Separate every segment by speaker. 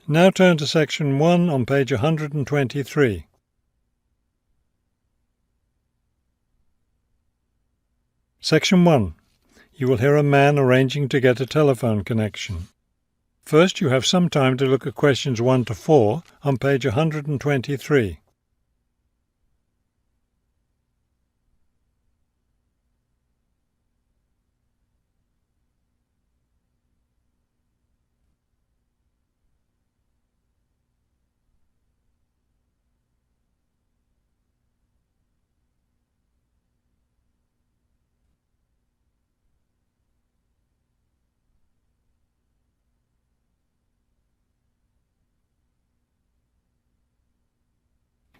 Speaker 1: Now turn to section 1 on page 123. Section 1. You will hear a man arranging to get a telephone connection. First, you have some time to look at questions 1 to 4 on page 123.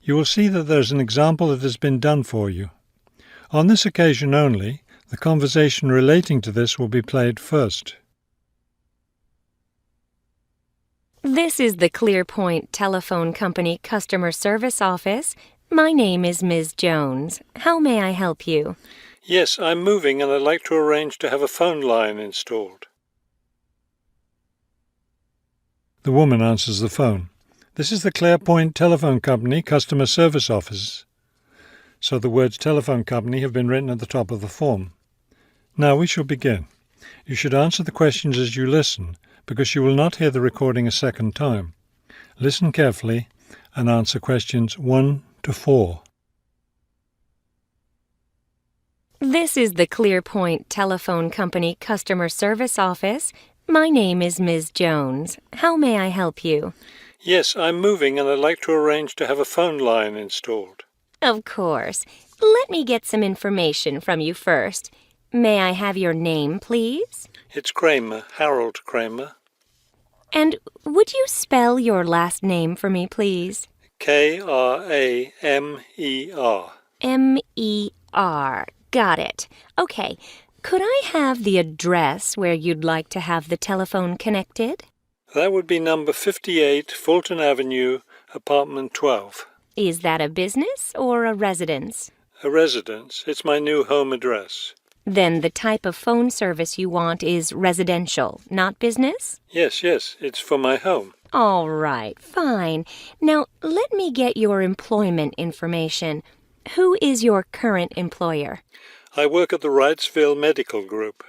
Speaker 1: You will see that there is an example that has been done for you. On this occasion only, the conversation relating to this will be played first.
Speaker 2: This is the ClearPoint Telephone Company customer service office. My name is Ms. Jones. How may I help you?
Speaker 1: Yes, I'm moving and I'd like to arrange to have a phone line installed. The woman answers the phone. This is the ClearPoint Telephone Company customer service office. So the words telephone company have been written at the top of the form. Now we shall begin. You should answer the questions as you listen, because you will not hear the recording a second time. Listen carefully and answer questions 1 to 4.
Speaker 2: This is the ClearPoint Telephone Company customer service office. My name is Ms. Jones. How may I help you?
Speaker 1: Yes, I'm moving and I'd like to arrange to have a phone line installed.
Speaker 2: Of course. Let me get some information from you first. May I have your name, please?
Speaker 1: It's Kramer, Harold Kramer.
Speaker 2: And would you spell your last name for me, please?
Speaker 1: Kramer.
Speaker 2: M-E-R. Got it. Okay. Could I have the address where you'd like to have the telephone connected?
Speaker 1: That would be number 58, Fulton Avenue, apartment 12.
Speaker 2: Is that a business or a residence?
Speaker 1: A residence. It's my new home address.
Speaker 2: Then the type of phone service you want is residential, not business?
Speaker 1: Yes, it's for my home.
Speaker 2: All right, fine. Now, let me get your employment information. Who is your current employer?
Speaker 1: I work at the Wrightsville Medical Group.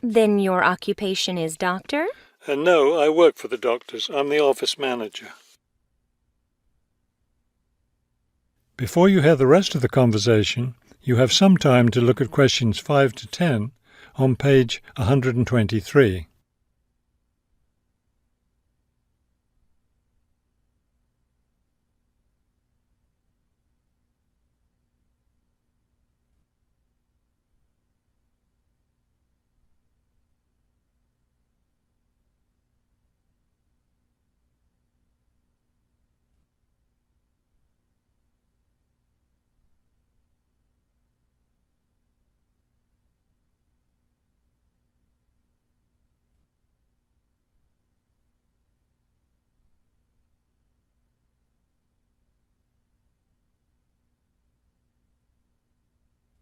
Speaker 2: Then your occupation is doctor?
Speaker 1: No, I work for the doctors. I'm the office manager. Before you hear the rest of the conversation, you have some time to look at questions 5 to 10 on page 123.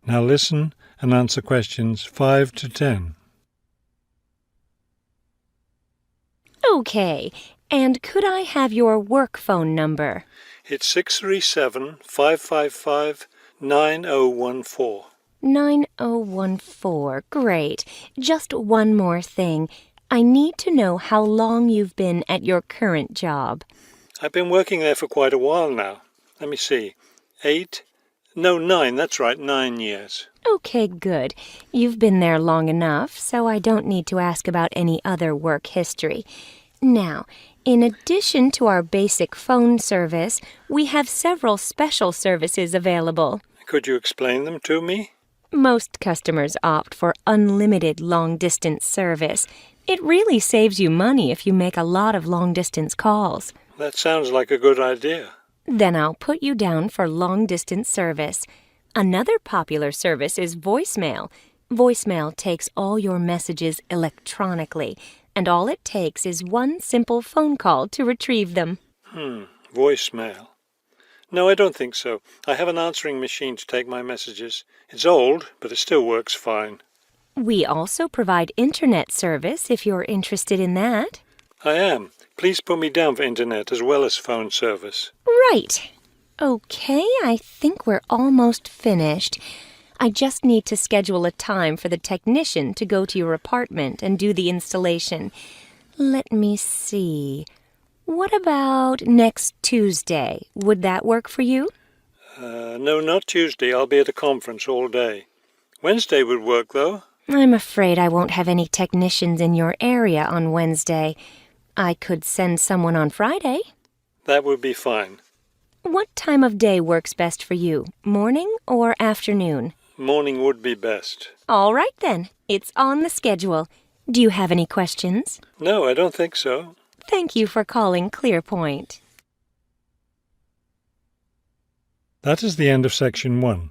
Speaker 1: Now listen and answer questions 5 to 10.
Speaker 2: Okay. And could I have your work phone number?
Speaker 1: It's 637-555-9014.
Speaker 2: 9014. Great. Just one more thing. I need to know how long you've been at your current job.
Speaker 1: I've been working there for quite a while now. Let me see. 9, that's right, 9 years.
Speaker 2: Okay, good. You've been there long enough, so I don't need to ask about any other work history. Now, in addition to our basic phone service, we have several special services available.
Speaker 1: Could you explain them to me?
Speaker 2: Most customers opt for unlimited long-distance service. It really saves you money if you make a lot of long-distance calls.
Speaker 1: That sounds like a good idea.
Speaker 2: Then I'll put you down for long-distance service. Another popular service is voicemail. Voicemail takes all your messages electronically, and all it takes is one simple phone call to retrieve them.
Speaker 1: Voicemail. No, I don't think so. I have an answering machine to take my messages. It's old, but it still works fine.
Speaker 2: We also provide internet service if you're interested in that.
Speaker 1: I am. Please put me down for internet as well as phone service.
Speaker 2: Right. Okay, I think we're almost finished. I just need to schedule a time for the technician to go to your apartment and do the installation. Let me see. What about next Tuesday? Would that work for you?
Speaker 1: No, not Tuesday. I'll be at a conference all day. Wednesday would work, though.
Speaker 2: I'm afraid I won't have any technicians in your area on Wednesday. I could send someone on Friday.
Speaker 1: That would be fine.
Speaker 2: What time of day works best for you, morning or afternoon?
Speaker 1: Morning would be best.
Speaker 2: All right then, it's on the schedule. Do you have any questions?
Speaker 1: No, I don't think so.
Speaker 2: Thank you for calling Clearpoint.
Speaker 1: That is the end of section 1.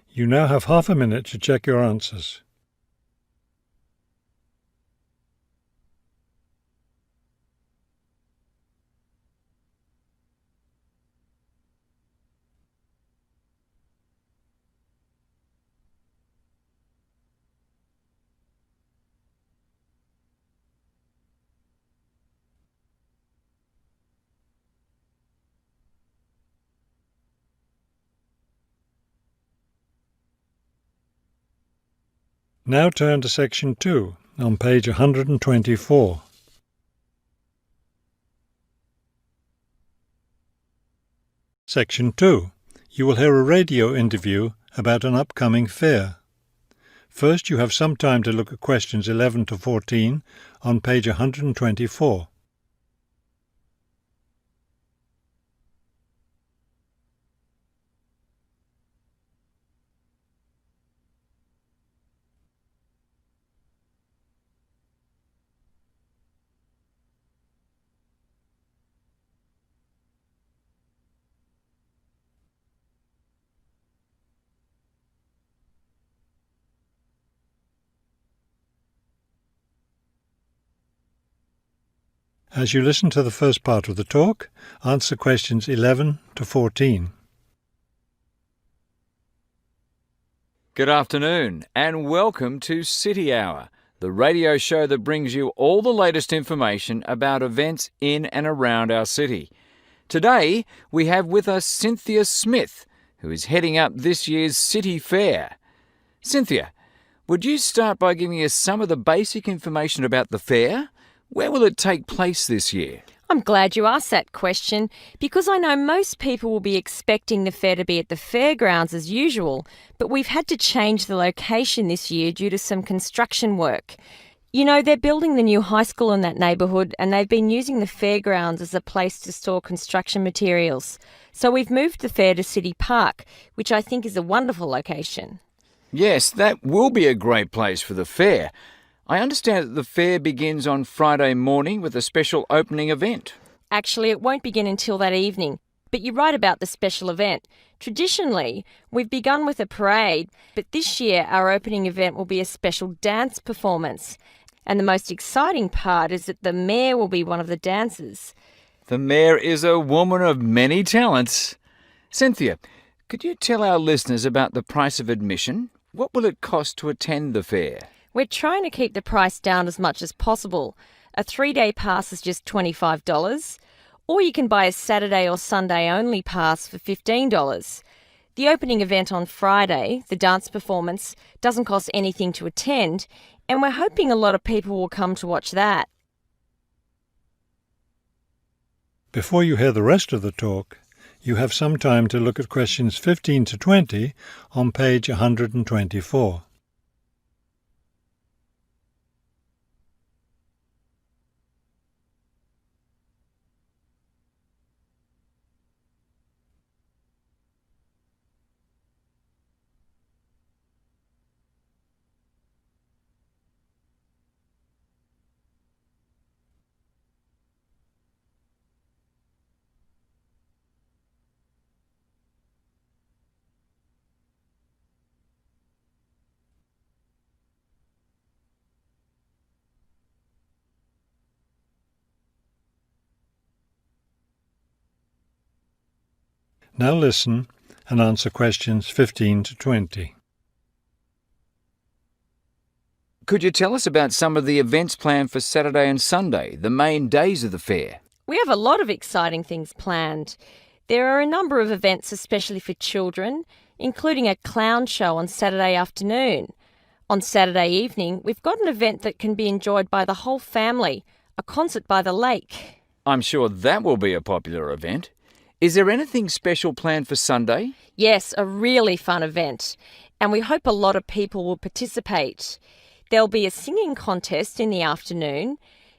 Speaker 1: You now have half a minute to check your answers. Now turn to section 2 on page 124. Section 2. You will hear a radio interview about an upcoming fair. First, you have some time to look at questions 11 to 14 on page 124. As you listen to the first part of the talk, answer questions 11 to 14.
Speaker 3: Good afternoon and welcome to City Hour, the radio show that brings you all the latest information about events in and around our city. Today we have with us Cynthia Smith, who is heading up this year's City Fair. Cynthia, would you start by giving us some of the basic information about the fair? Where will it take place this year?
Speaker 4: I'm glad you asked that question because I know most people will be expecting the fair to be at the fairgrounds as usual, but we've had to change the location this year due to some construction work. You know, they're building the new high school in that neighbourhood and they've been using the fairgrounds as a place to store construction materials. So we've moved the fair to City Park, which I think is a wonderful location.
Speaker 3: Yes, that will be a great place for the fair. I understand that the fair begins on Friday morning with a special opening event.
Speaker 4: Actually, it won't begin until that evening, but you're right about the special event. Traditionally, we've begun with a parade, but this year our opening event will be a special dance performance. And the most exciting part is that the mayor will be one of the dancers.
Speaker 3: The mayor is a woman of many talents. Cynthia, could you tell our listeners about the price of admission? What will it cost to attend the fair?
Speaker 4: We're trying to keep the price down as much as possible. A 3-day pass is just $25, or you can buy a Saturday or Sunday only pass for $15. The opening event on Friday, the dance performance, doesn't cost anything to attend, and we're hoping a lot of people will come to watch that.
Speaker 1: Before you hear the rest of the talk, you have some time to look at questions 15 to 20 on page 124. Now listen and answer questions 15 to 20.
Speaker 3: Could you tell us about some of the events planned for Saturday and Sunday, the main days of the fair?
Speaker 4: We have a lot of exciting things planned. There are a number of events especially for children, including a clown show on Saturday afternoon. On Saturday evening, we've got an event that can be enjoyed by the whole family, a concert by the lake.
Speaker 3: I'm sure that will be a popular event. Is there anything special planned for Sunday?
Speaker 4: Yes, a really fun event, and we hope a lot of people will participate. There'll be a singing contest in the afternoon.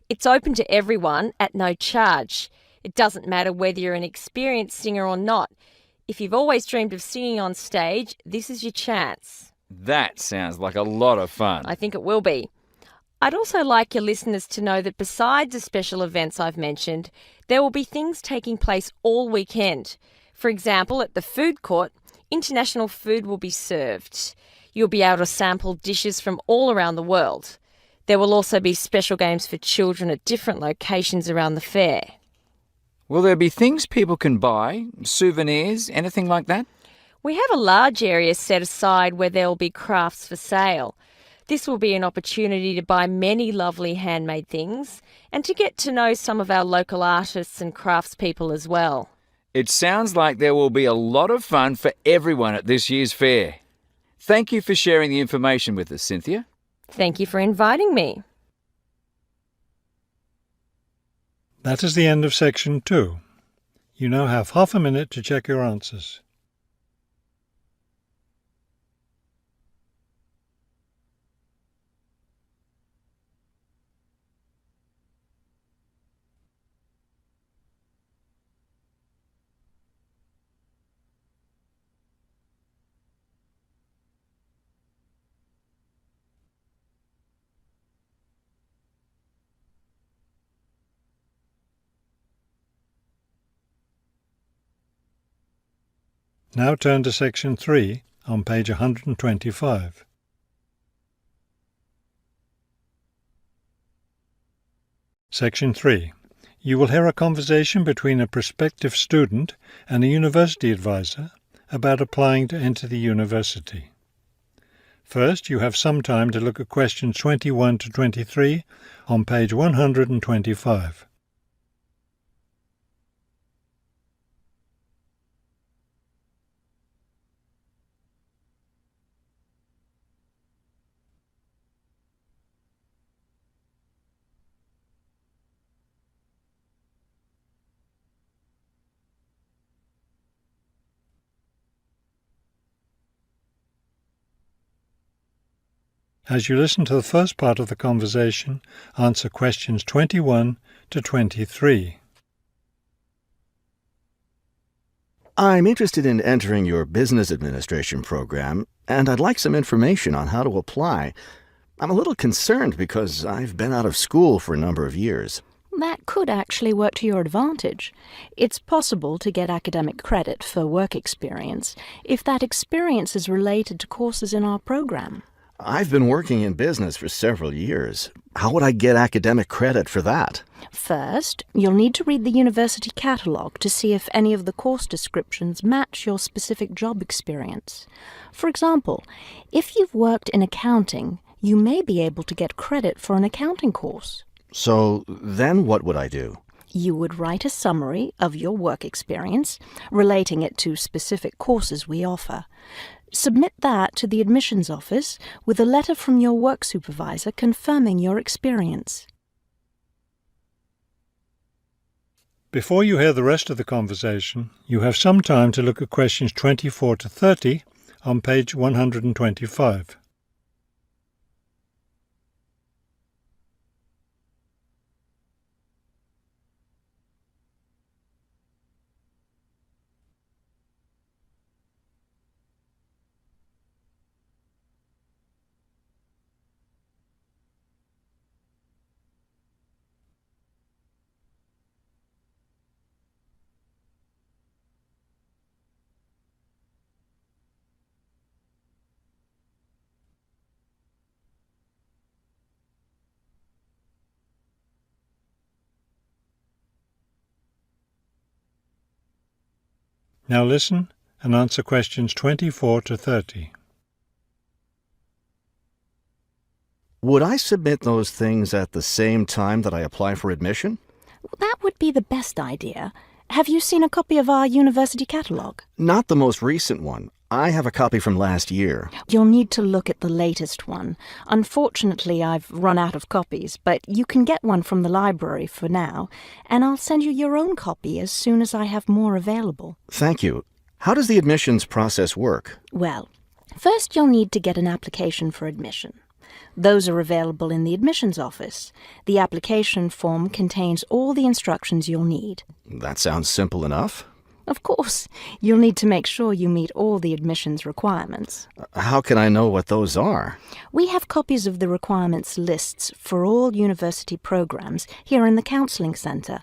Speaker 4: It's open to everyone at no charge. It doesn't matter whether you're an experienced singer or not. If you've always dreamed of singing on stage, this is your chance.
Speaker 3: That sounds like a lot of fun.
Speaker 4: I think it will be. I'd also like your listeners to know that besides the special events I've mentioned, there will be things taking place all weekend. For example, at the food court, international food will be served. You'll be able to sample dishes from all around the world. There will also be special games for children at different locations around the fair.
Speaker 3: Will there be things people can buy, souvenirs, anything like that?
Speaker 4: We have a large area set aside where there will be crafts for sale. This will be an opportunity to buy many lovely handmade things and to get to know some of our local artists and craftspeople as well.
Speaker 3: It sounds like there will be a lot of fun for everyone at this year's fair. Thank you for sharing the information with us, Cynthia.
Speaker 4: Thank you for inviting me.
Speaker 1: That is the end of section 2. You now have half a minute to check your answers. Now turn to section 3 on page 125. Section 3. You will hear a conversation between a prospective student and a university advisor about applying to enter the university. First, you have some time to look at questions 21 to 23 on page 125. As you listen to the first part of the conversation, answer questions 21 to 23.
Speaker 5: I'm interested in entering your business administration program, and I'd like some information on how to apply. I'm a little concerned because I've been out of school for a number of years.
Speaker 6: That could actually work to your advantage. It's possible to get academic credit for work experience if that experience is related to courses in our program.
Speaker 5: I've been working in business for several years. How would I get academic credit for that?
Speaker 6: First, you'll need to read the university catalogue to see if any of the course descriptions match your specific job experience. For example, if you've worked in accounting, you may be able to get credit for an accounting course.
Speaker 5: So then what would I do?
Speaker 6: You would write a summary of your work experience, relating it to specific courses we offer. Submit that to the admissions office with a letter from your work supervisor confirming your experience.
Speaker 1: Before you hear the rest of the conversation, you have some time to look at questions 24 to 30 on page 125. Now listen and answer questions 24 to 30.
Speaker 5: Would I submit those things at the same time that I apply for admission?
Speaker 6: That would be the best idea. Have you seen a copy of our university catalogue?
Speaker 5: Not the most recent one. I have a copy from last year.
Speaker 6: You'll need to look at the latest one. Unfortunately, I've run out of copies, but you can get one from the library for now, and I'll send you your own copy as soon as I have more available.
Speaker 5: Thank you. How does the admissions process work?
Speaker 6: Well, first you'll need to get an application for admission. Those are available in the admissions office. The application form contains all the instructions you'll need.
Speaker 5: That sounds simple enough.
Speaker 6: Of course, you'll need to make sure you meet all the admissions requirements.
Speaker 5: How can I know what those are?
Speaker 6: We have copies of the requirements lists for all university programs here in the counseling centre.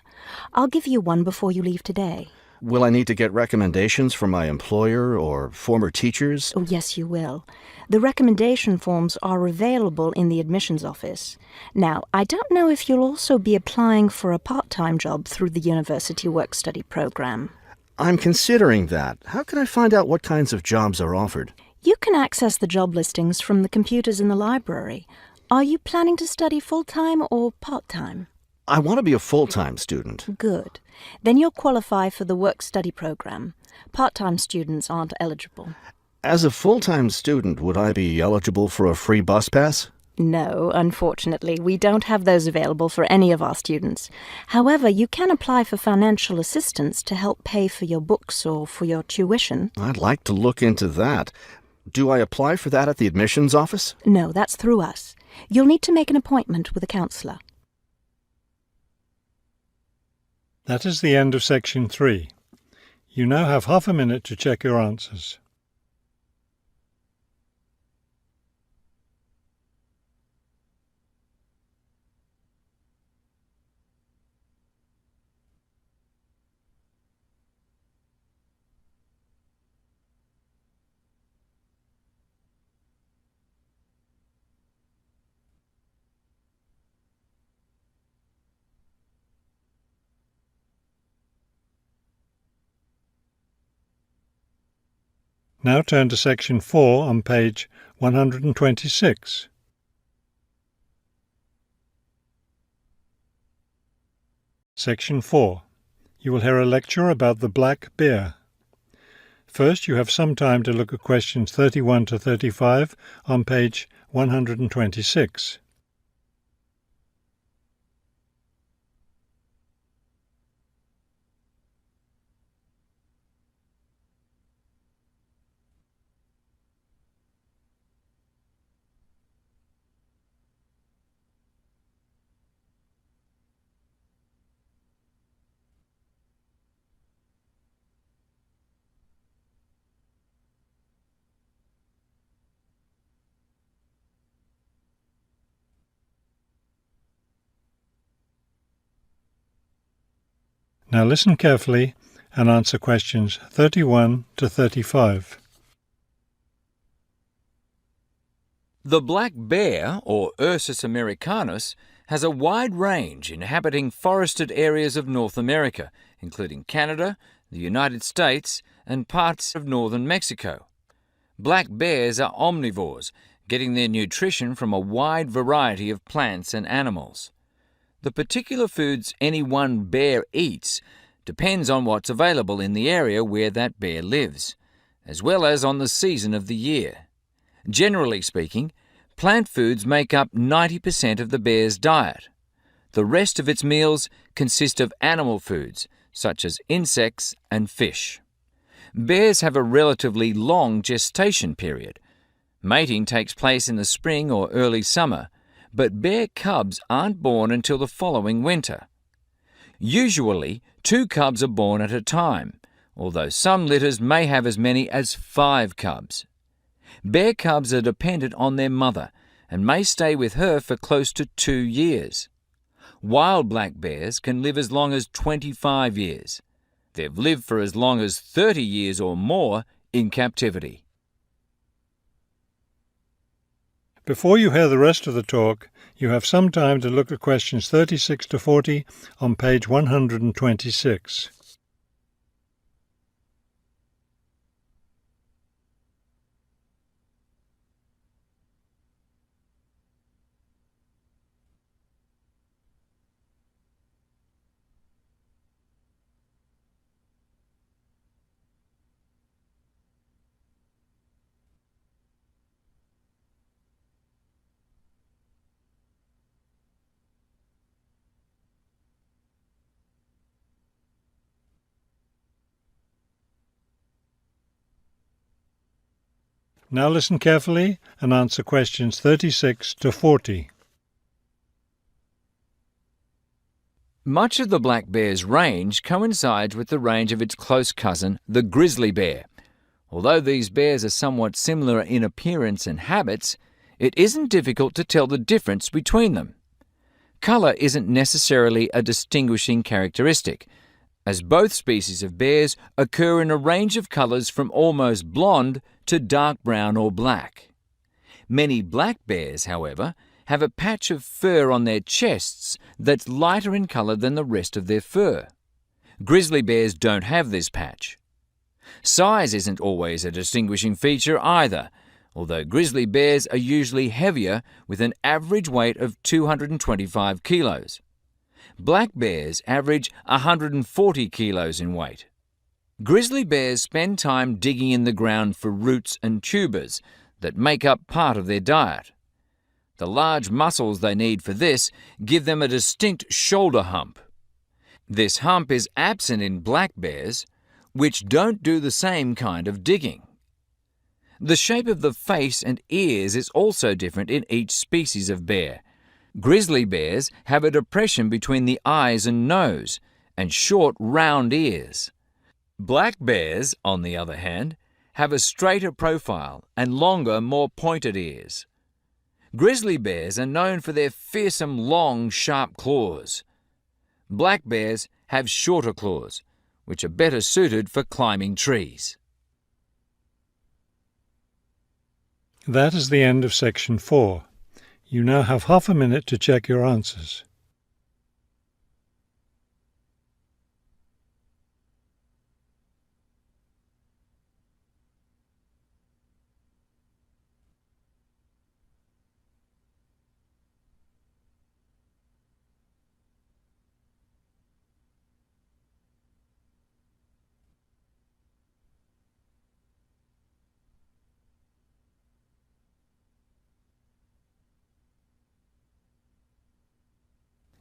Speaker 6: I'll give you one before you leave today.
Speaker 5: Will I need to get recommendations from my employer or former teachers?
Speaker 6: Oh, yes, you will. The recommendation forms are available in the admissions office. Now, I don't know if you'll also be applying for a part-time job through the university work-study program.
Speaker 5: I'm considering that. How can I find out what kinds of jobs are offered?
Speaker 6: You can access the job listings from the computers in the library. Are you planning to study full-time or part-time?
Speaker 5: I want to be a full-time student.
Speaker 6: Good. Then you'll qualify for the work-study program. Part-time students aren't eligible.
Speaker 5: As a full-time student, would I be eligible for a free bus pass?
Speaker 6: No, unfortunately, we don't have those available for any of our students. However, you can apply for financial assistance to help pay for your books or for your tuition.
Speaker 5: I'd like to look into that. Do I apply for that at the admissions office?
Speaker 6: No, that's through us. You'll need to make an appointment with a counsellor.
Speaker 1: That is the end of section 3. You now have half a minute to check your answers. Now turn to section 4 on page 126. Section 4. You will hear a lecture about the black bear. First, you have some time to look at questions 31 to 35 on page 126. Now listen carefully and answer questions 31 to 35.
Speaker 3: The black bear, or Ursus americanus, has a wide range inhabiting forested areas of North America, including Canada, the United States, and parts of northern Mexico. Black bears are omnivores, getting their nutrition from a wide variety of plants and animals. The particular foods any one bear eats depends on what's available in the area where that bear lives, as well as on the season of the year. Generally speaking, plant foods make up 90% of the bear's diet. The rest of its meals consist of animal foods, such as insects and fish. Bears have a relatively long gestation period. Mating takes place in the spring or early summer, but bear cubs aren't born until the following winter. Usually, 2 cubs are born at a time, although some litters may have as many as 5 cubs. Bear cubs are dependent on their mother and may stay with her for close to 2 years. Wild black bears can live as long as 25 years. They've lived for as long as 30 years or more in captivity.
Speaker 1: Before you hear the rest of the talk, you have some time to look at questions 36 to 40 on page 126. Now listen carefully and answer questions 36 to 40.
Speaker 3: Much of the black bear's range coincides with the range of its close cousin, the grizzly bear. Although these bears are somewhat similar in appearance and habits, it isn't difficult to tell the difference between them. Colour isn't necessarily a distinguishing characteristic, as both species of bears occur in a range of colours from almost blonde to dark brown or black. Many black bears, however, have a patch of fur on their chests that's lighter in colour than the rest of their fur. Grizzly bears don't have this patch. Size isn't always a distinguishing feature either, although grizzly bears are usually heavier with an average weight of 225 kilos. Black bears average 140 kilos in weight. Grizzly bears spend time digging in the ground for roots and tubers that make up part of their diet. The large muscles they need for this give them a distinct shoulder hump. This hump is absent in black bears, which don't do the same kind of digging. The shape of the face and ears is also different in each species of bear. Grizzly bears have a depression between the eyes and nose, and short, round ears. Black bears, on the other hand, have a straighter profile and longer, more pointed ears. Grizzly bears are known for their fearsome, long, sharp claws. Black bears have shorter claws, which are better suited for climbing trees.
Speaker 1: That is the end of section 4. You now have half a minute to check your answers.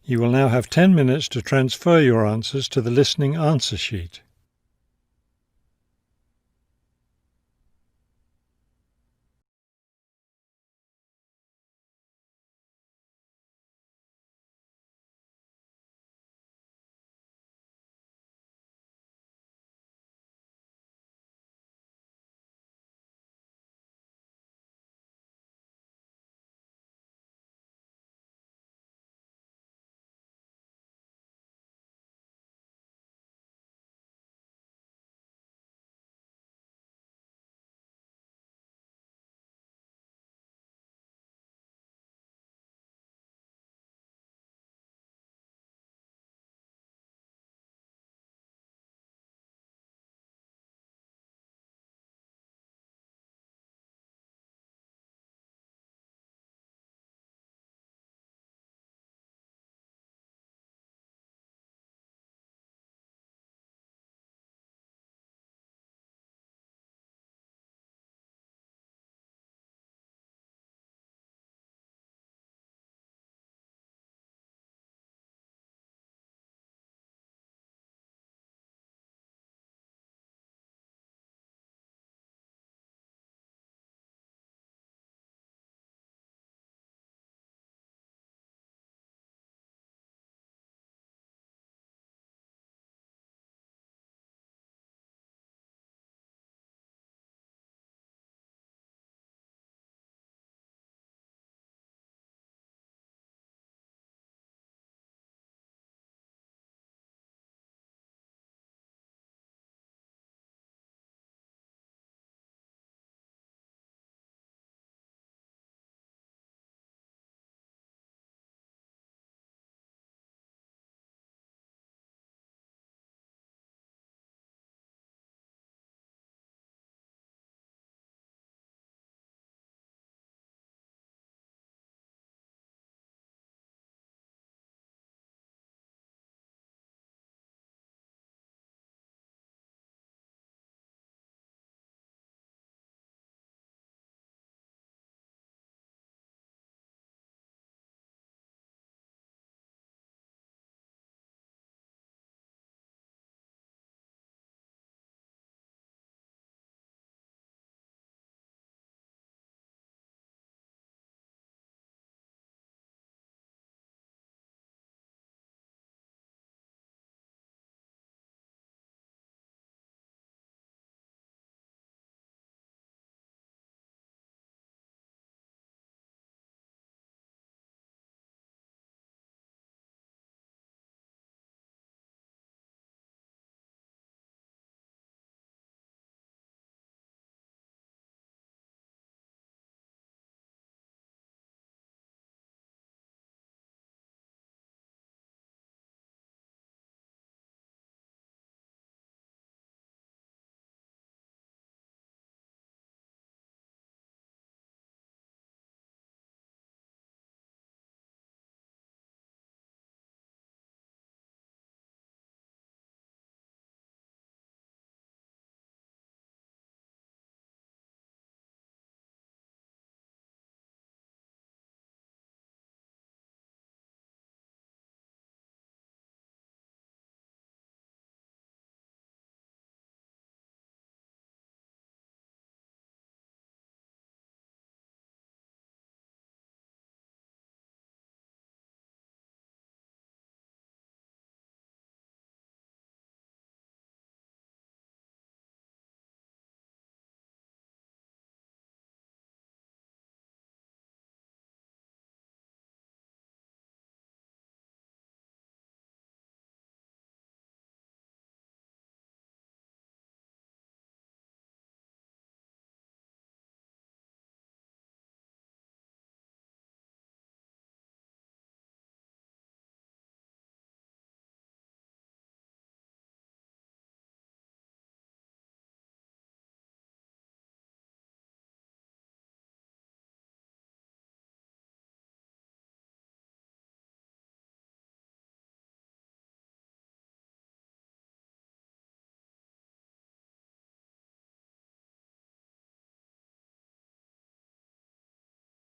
Speaker 1: You will now have 10 minutes to transfer your answers to the listening answer sheet.